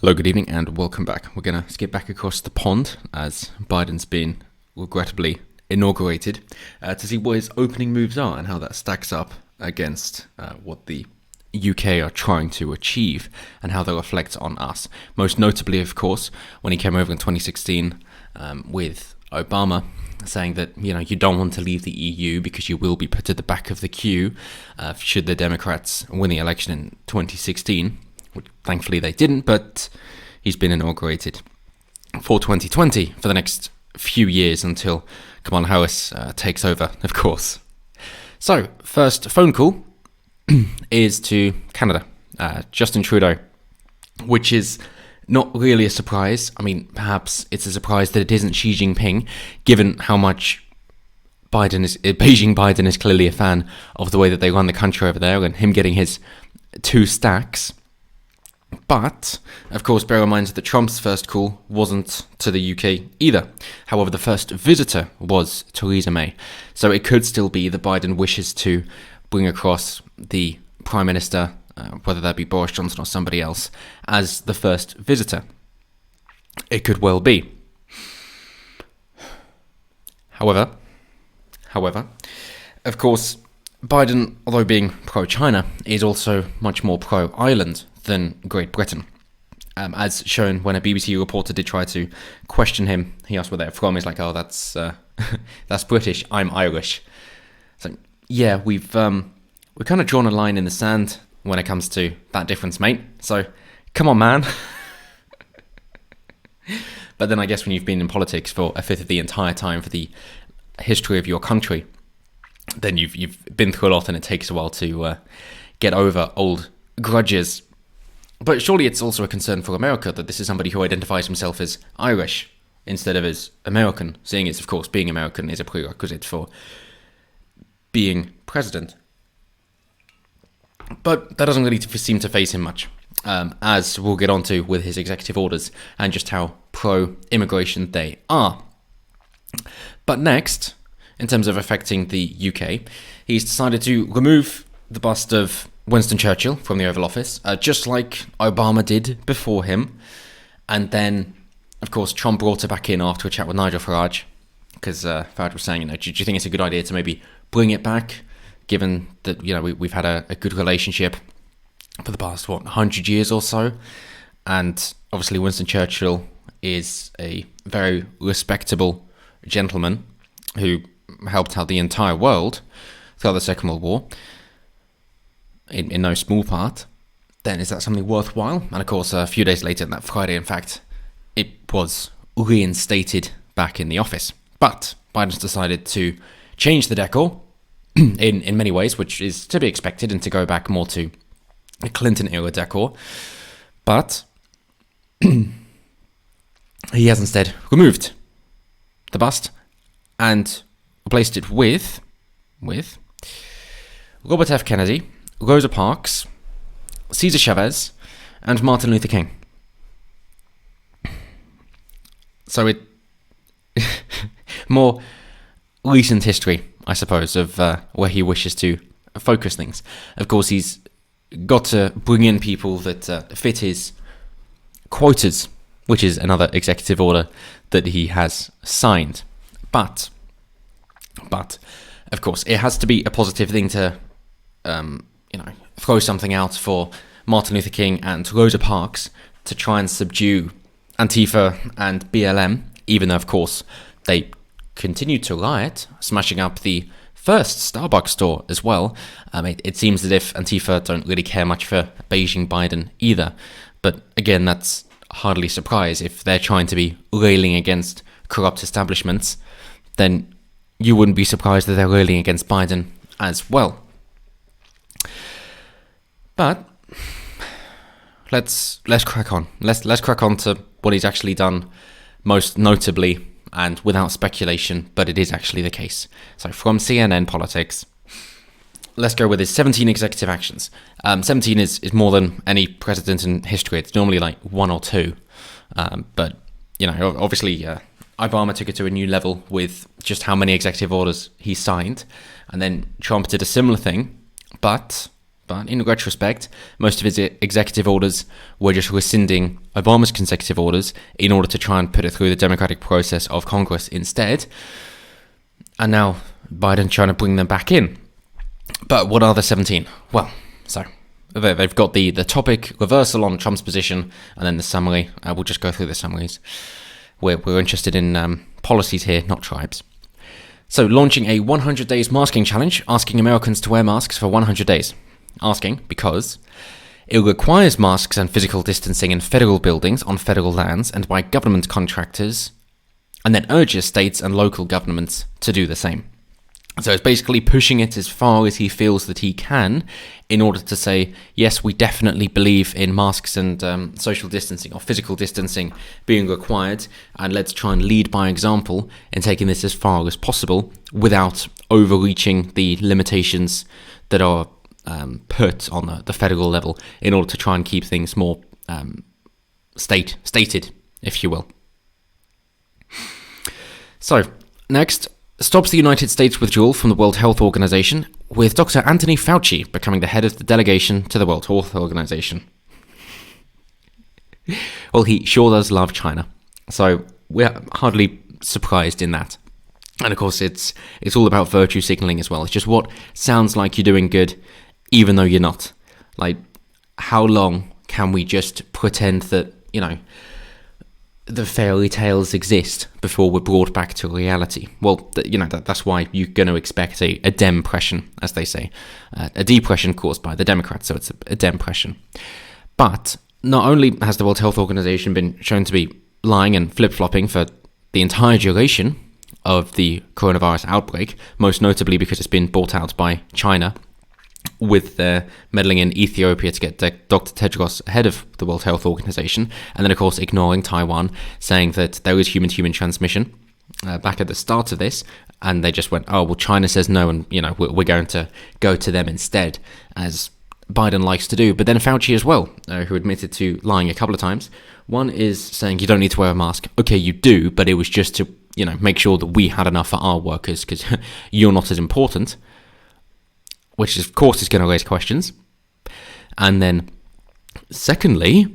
Hello, good evening, and welcome back. We're going to skip back across the pond as Biden's been regrettably inaugurated to see what his opening moves are and how that stacks up against what the UK are trying to achieve and how they reflect on us. Most notably, of course, when he came over in 2016 with Obama, saying that you don't want to leave the EU because you will be put at the back of the queue should the Democrats win the election in 2016. Which thankfully they didn't, but he's been inaugurated for 2020 for the next few years until Kamala Harris takes over, of course. So, first phone call is to Canada, Justin Trudeau, which is not really a surprise. I mean, perhaps it's a surprise that it isn't Xi Jinping, given how much Beijing Biden is clearly a fan of the way that they run the country over there and him getting his 2 stacks. But, of course, bear in mind that Trump's first call wasn't to the UK either. However, the first visitor was Theresa May. So it could still be that Biden wishes to bring across the Prime Minister, whether that be Boris Johnson or somebody else, as the first visitor. It could well be. However, of course, Biden, although being pro-China, is also much more pro-Ireland than Great Britain. As shown when a BBC reporter did try to question him, he asked where they're from. He's like, "Oh, that's British. I'm Irish." So yeah, we've kind of drawn a line in the sand when it comes to that difference, mate. So come on, man. But then I guess when you've been in politics for a fifth of the entire time for the history of your country, then you've been through a lot, and it takes a while to get over old grudges. But surely it's also a concern for America that this is somebody who identifies himself as Irish instead of as American, seeing as, of course, being American is a prerequisite for being president. But that doesn't really seem to faze him much, as we'll get onto with his executive orders and just how pro-immigration they are. But next, in terms of affecting the UK, he's decided to remove the bust of Winston Churchill from the Oval Office, just like Obama did before him. And then, of course, Trump brought it back in after a chat with Nigel Farage, because Farage was saying, do you think it's a good idea to maybe bring it back, given that, we've had a good relationship for the past, 100 years or so? And obviously Winston Churchill is a very respectable gentleman who helped out the entire world throughout the Second World War, in no small part. Then is that something worthwhile? And of course, a few days later, that Friday, in fact, it was reinstated back in the office. But Biden's decided to change the decor in many ways, which is to be expected, and to go back more to a Clinton-era decor. But he has instead removed the bust and replaced it with Robert F. Kennedy, Rosa Parks, Cesar Chavez, and Martin Luther King. So it more recent history, I suppose, of where he wishes to focus things. Of course, he's got to bring in people that fit his quotas, which is another executive order that he has signed. But of course, it has to be a positive thing to throw something out for Martin Luther King and Rosa Parks to try and subdue Antifa and BLM, even though, of course, they continued to riot, smashing up the first Starbucks store as well. It seems as if Antifa don't really care much for Beijing Biden either. But again, that's hardly a surprise. If they're trying to be railing against corrupt establishments, then you wouldn't be surprised that they're railing against Biden as well. But let's crack on. Let's crack on to what he's actually done, most notably and without speculation, but it is actually the case. So from CNN Politics, let's go with his 17 executive actions. 17 is more than any president in history. It's normally like 1 or 2. But obviously Obama took it to a new level with just how many executive orders he signed, and then Trump did a similar thing, but But in retrospect, most of his executive orders were just rescinding Obama's consecutive orders in order to try and put it through the democratic process of Congress instead. And now Biden trying to bring them back in. But what are the 17? Well, so they've got the topic, reversal on Trump's position, and then the summary. We'll just go through the summaries. We're interested in policies here, not tribes. So launching a 100 days masking challenge, asking Americans to wear masks for 100 days. Asking because it requires masks and physical distancing in federal buildings on federal lands and by government contractors, and then urges states and local governments to do the same. So it's basically pushing it as far as he feels that he can in order to say, yes, we definitely believe in masks and social distancing or physical distancing being required, and let's try and lead by example in taking this as far as possible without overreaching the limitations that are put on the federal level in order to try and keep things more stated, if you will. So, next, stops the United States withdrawal from the World Health Organization, with Dr. Anthony Fauci becoming the head of the delegation to the World Health Organization. Well, he sure does love China, so we're hardly surprised in that. And of course, it's all about virtue signaling as well. It's just what sounds like you're doing good, even though you're not. Like, how long can we just pretend that, the fairy tales exist before we're brought back to reality? Well, that's why you're going to expect a depression, as they say. A depression caused by the Democrats, so it's a depression. But not only has the World Health Organization been shown to be lying and flip-flopping for the entire duration of the coronavirus outbreak, most notably because it's been bought out by China, with meddling in Ethiopia to get Dr. Tedros ahead of the World Health Organization, and then of course ignoring Taiwan, saying that there is human-to-human transmission back at the start of this, and they just went, oh, well, China says no, and we're going to go to them instead, as Biden likes to do. But then Fauci as well, who admitted to lying a couple of times. One is saying you don't need to wear a mask. Okay, you do, but it was just to make sure that we had enough for our workers, because you're not as important, which of course is going to raise questions. And then secondly,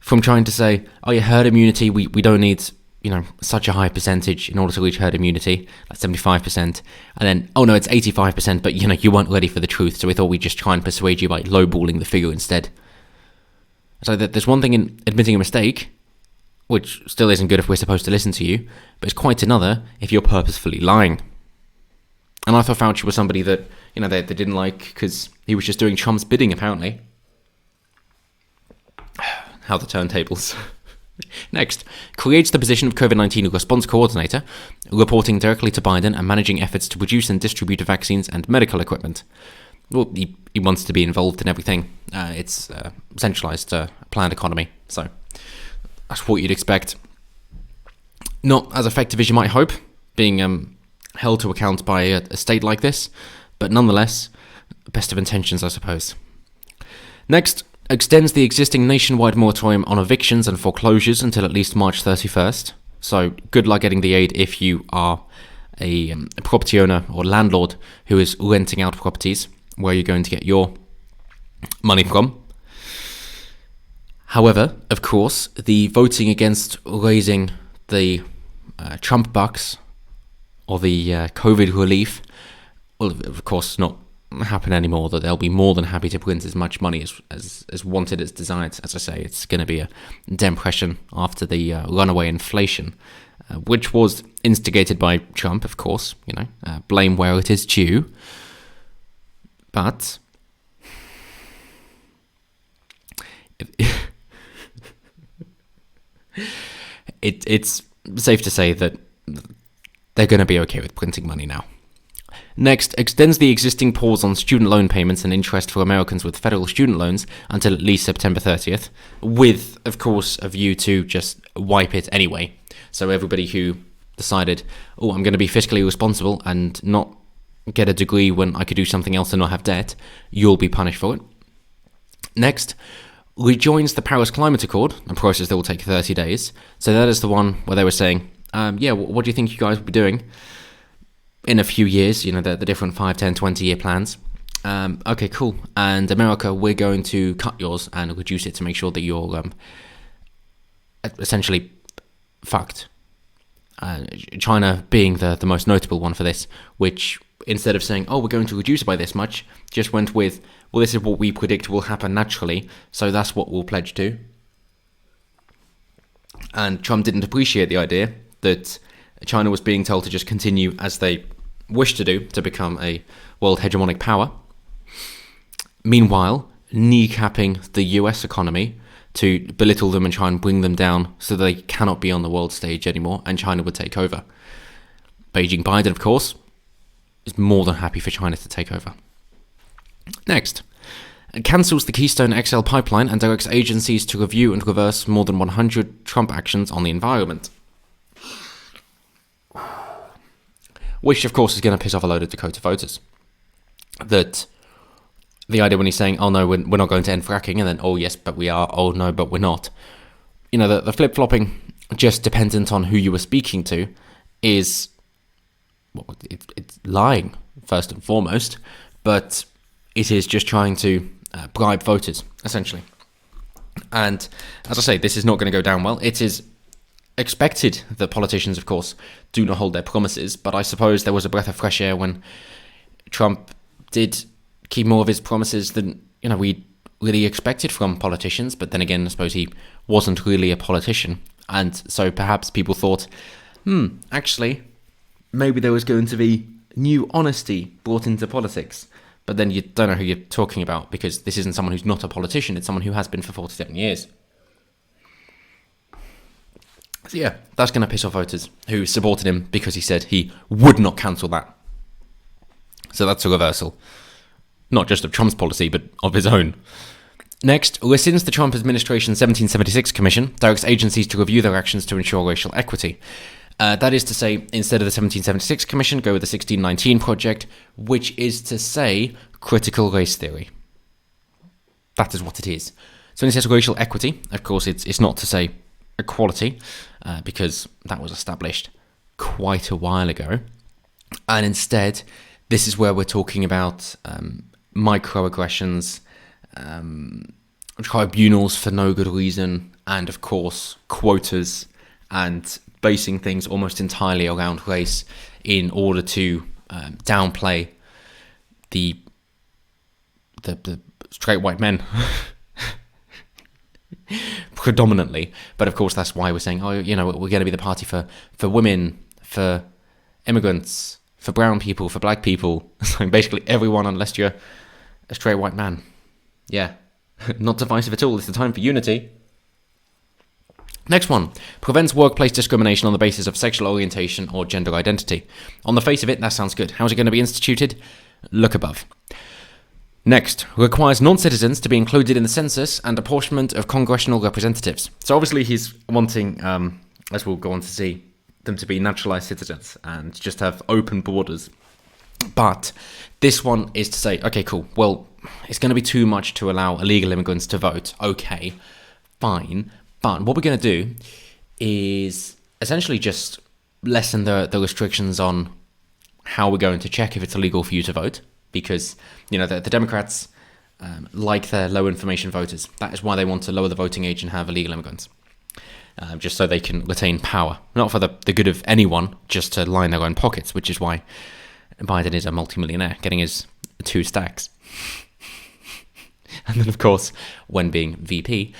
from trying to say, oh yeah, herd immunity, we don't need such a high percentage in order to reach herd immunity, like 75%, and then, oh no, it's 85%, but you weren't ready for the truth, so we thought we'd just try and persuade you by lowballing the figure instead. So there's one thing in admitting a mistake, which still isn't good if we're supposed to listen to you, but it's quite another if you're purposefully lying. And I thought Fauci was somebody that, they didn't like because he was just doing Trump's bidding, apparently. How the turntables. Next, creates the position of COVID-19 response coordinator, reporting directly to Biden and managing efforts to produce and distribute vaccines and medical equipment. Well, he wants to be involved in everything. It's a centralized planned economy, so that's what you'd expect. Not as effective as you might hope, being held to account by a state like this, but nonetheless, best of intentions, I suppose. Next, extends the existing nationwide moratorium on evictions and foreclosures until at least March 31st. So good luck getting the aid if you are a property owner or landlord who is renting out properties, where you're going to get your money from. However, of course, the voting against raising the Trump bucks or the COVID relief will, of course, not happen anymore. That they'll be more than happy to print as much money as wanted, as desired. As I say, it's going to be a depression after the runaway inflation, which was instigated by Trump, of course. Blame where it is due. But it's safe to say that they're going to be okay with printing money now. Next, extends the existing pause on student loan payments and interest for Americans with federal student loans until at least September 30th, with, of course, a view to just wipe it anyway. So everybody who decided, oh, I'm going to be fiscally responsible and not get a degree when I could do something else and not have debt, you'll be punished for it. Next, rejoins the Paris Climate Accord, a process that will take 30 days. So that is the one where they were saying, what do you think you guys will be doing in a few years, the different 5, 10, 20-year plans. Okay, cool. And America, we're going to cut yours and reduce it to make sure that you're essentially fucked. China being the most notable one for this, which instead of saying, oh, we're going to reduce it by this much, just went with, well, this is what we predict will happen naturally, so that's what we'll pledge to. And Trump didn't appreciate the idea that China was being told to just continue as they wish to do, to become a world hegemonic power. Meanwhile, kneecapping the US economy to belittle them and try and bring them down so that they cannot be on the world stage anymore and China would take over. Beijing Biden, of course, is more than happy for China to take over. Next, cancels the Keystone XL pipeline and directs agencies to review and reverse more than 100 Trump actions on the environment. Which, of course, is going to piss off a load of Dakota voters. That the idea when he's saying, oh no, we're not going to end fracking, and then, oh yes, but we are, oh no, but we're not. You know, the flip-flopping, just dependent on who you were speaking to, is, well, it's lying, first and foremost, but it is just trying to bribe voters, essentially. And, as I say, this is not going to go down well. It is expected that politicians, of course, do not hold their promises, but I suppose there was a breath of fresh air when Trump did keep more of his promises than, we really expected from politicians. But then again, I suppose he wasn't really a politician, and so perhaps people thought, actually, maybe there was going to be new honesty brought into politics. But then you don't know who you're talking about, because this isn't someone who's not a politician, it's someone who has been for 47 years. So yeah, that's going to piss off voters who supported him because he said he would not cancel that. So that's a reversal. Not just of Trump's policy, but of his own. Next, rescinds the Trump administration's 1776 commission, directs agencies to review their actions to ensure racial equity. That is to say, instead of the 1776 commission, go with the 1619 project, which is to say, critical race theory. That is what it is. So when it says racial equity, of course, it's not to say equality, because that was established quite a while ago. And instead, this is where we're talking about microaggressions, tribunals for no good reason, and of course quotas, and basing things almost entirely around race in order to downplay the straight white men predominantly. But of course that's why we're saying, we're going to be the party for women, for immigrants, for brown people, for black people, so basically everyone unless you're a straight white man. Yeah, not divisive at all. It's the time for unity. Next one, prevents workplace discrimination on the basis of sexual orientation or gender identity. On the face of it, that sounds good. How is it going to be instituted? Look above. Next, requires non-citizens to be included in the census and apportionment of congressional representatives. So obviously he's wanting, as we'll go on to see, them to be naturalized citizens and just have open borders. But this one is to say, okay, cool, well, it's going to be too much to allow illegal immigrants to vote. Okay, fine. But what we're going to do is essentially just lessen the restrictions on how we're going to check if it's illegal for you to vote. Because, the Democrats like their low information voters. That is why they want to lower the voting age and have illegal immigrants. Just so they can retain power. Not for the good of anyone, just to line their own pockets, which is why Biden is a multimillionaire, getting his 2 stacks. And then, of course, when being VP,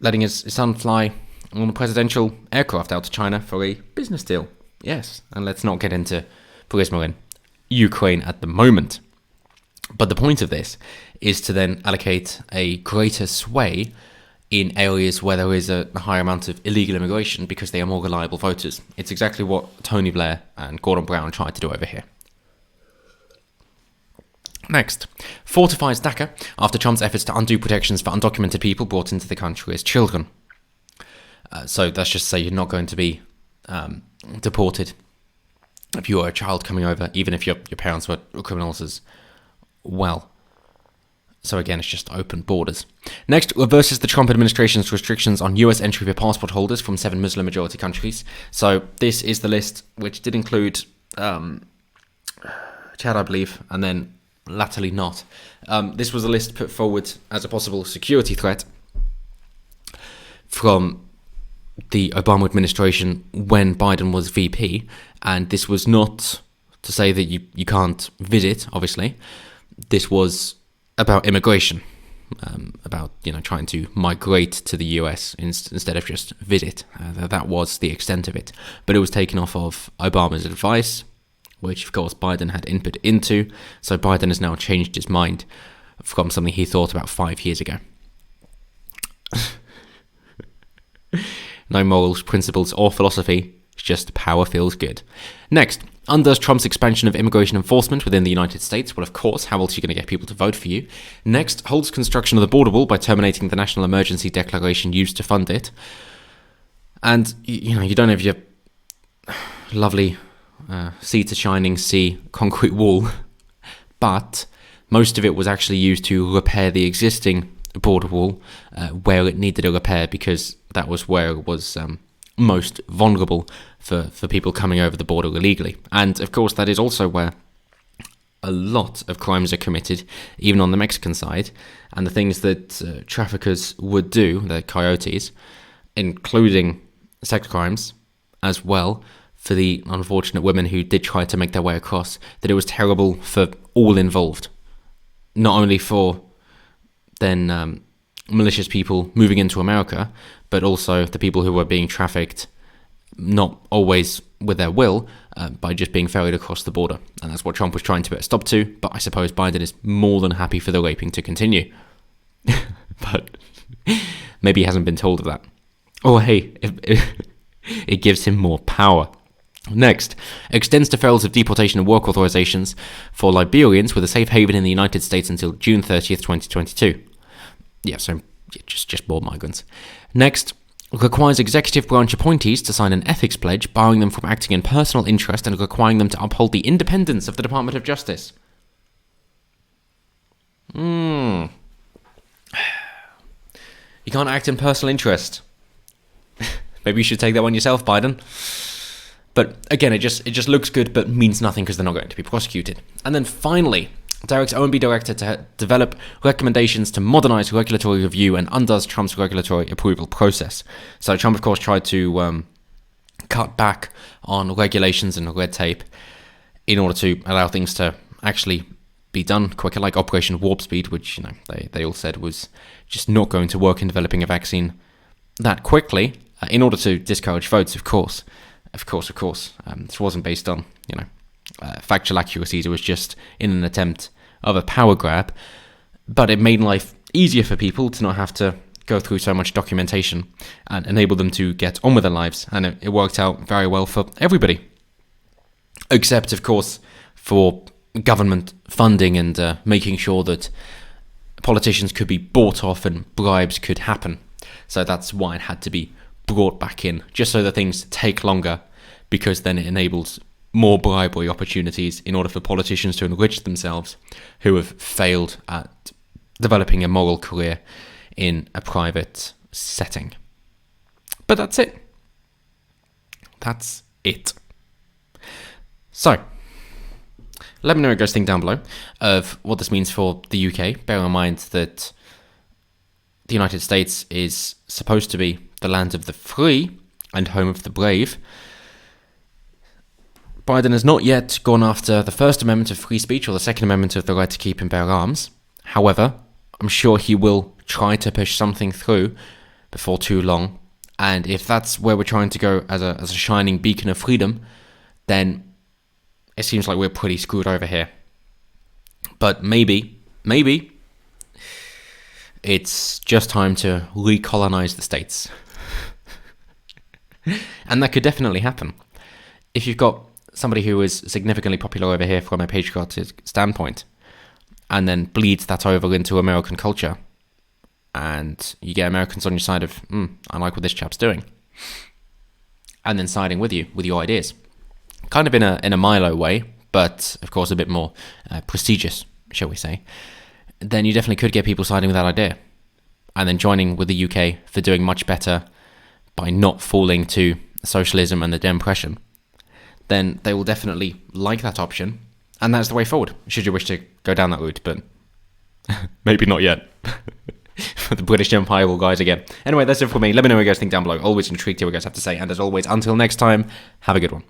letting his son fly on a presidential aircraft out to China for a business deal. Yes, and let's not get into Burisma in Ukraine at the moment. But the point of this is to then allocate a greater sway in areas where there is a higher amount of illegal immigration because they are more reliable voters. It's exactly what Tony Blair and Gordon Brown tried to do over here. Next, fortifies DACA after Trump's efforts to undo protections for undocumented people brought into the country as children. So that's just to say you're not going to be deported if you are a child coming over, even if your parents were criminals as well. So again, it's just open borders. Next, reverses the Trump administration's restrictions on US entry for passport holders from 7 Muslim-majority countries. So this is the list, which did include Chad, I believe, and then latterly not. This was a list put forward as a possible security threat from the Obama administration when Biden was VP, and this was not to say that you can't visit, obviously. This was about immigration, about trying to migrate to the US instead of just visit. That was the extent of it, but it was taken off of Obama's advice, which of course Biden had input into. So Biden has now changed his mind from something he thought about 5 years ago. No morals, principles, or philosophy. It's just power feels good. Next, undoes Trump's expansion of immigration enforcement within the United States. Well, of course, how else are you going to get people to vote for you? Next, holds construction of the border wall by terminating the national emergency declaration used to fund it. And, you don't have your lovely sea to shining sea concrete wall, but most of it was actually used to repair the existing border wall where it needed a repair, because that was where it was most vulnerable for people coming over the border illegally. And of course, that is also where a lot of crimes are committed, even on the Mexican side. And the things that traffickers would do, the coyotes, including sex crimes as well, for the unfortunate women who did try to make their way across, that it was terrible for all involved. Not only for then malicious people moving into America, but also the people who were being trafficked, not always with their will, by just being ferried across the border. And that's what Trump was trying to put a stop to, but I suppose Biden is more than happy for the raping to continue. But maybe he hasn't been told of that. Or hey, it gives him more power. Next, extends deferrals of deportation and work authorizations for Liberians with a safe haven in the United States until June 30th, 2022. Yeah, so just more migrants. Next, requires executive branch appointees to sign an ethics pledge, barring them from acting in personal interest and requiring them to uphold the independence of the Department of Justice. You can't act in personal interest. Maybe you should take that one yourself, Biden. But again, it just looks good, but means nothing because they're not going to be prosecuted. And then finally, directs OMB director to develop recommendations to modernize regulatory review and undoes Trump's regulatory approval process. So Trump, of course, tried to cut back on regulations and red tape in order to allow things to actually be done quicker, like Operation Warp Speed, which they all said was just not going to work in developing a vaccine that quickly, in order to discourage votes, of course. This wasn't based on, factual accuracies. It was just in an attempt of a power grab. But it made life easier for people to not have to go through so much documentation and enable them to get on with their lives. And it worked out very well for everybody. Except, of course, for government funding and making sure that politicians could be bought off and bribes could happen. So that's why it had to be brought back in, just so that things take longer, because then it enables more bribery opportunities in order for politicians to enrich themselves who have failed at developing a moral career in a private setting. But that's it. That's it. So, let me know what you guys think down below of what this means for the UK. Bear in mind that the United States is supposed to be the land of the free and home of the brave. Biden has not yet gone after the First Amendment of free speech or the Second Amendment of the right to keep and bear arms. However, I'm sure he will try to push something through before too long. And if that's where we're trying to go as a shining beacon of freedom, then it seems like we're pretty screwed over here. But maybe it's just time to recolonize the states. And that could definitely happen. If you've got somebody who is significantly popular over here from a patriotic standpoint, and then bleeds that over into American culture, and you get Americans on your side of, I like what this chap's doing, and then siding with you, with your ideas. Kind of in a Milo way, but of course a bit more prestigious, shall we say. Then you definitely could get people siding with that idea, and then joining with the UK for doing much better by not falling to socialism and the depression. Then they will definitely like that option, And that's the way forward, should you wish to go down that route, but maybe not yet. The British Empire will rise again. Anyway, that's it for me. Let me know what you guys think down below. Always intrigued to hear what you guys have to say. And as always, until next time, have a good one.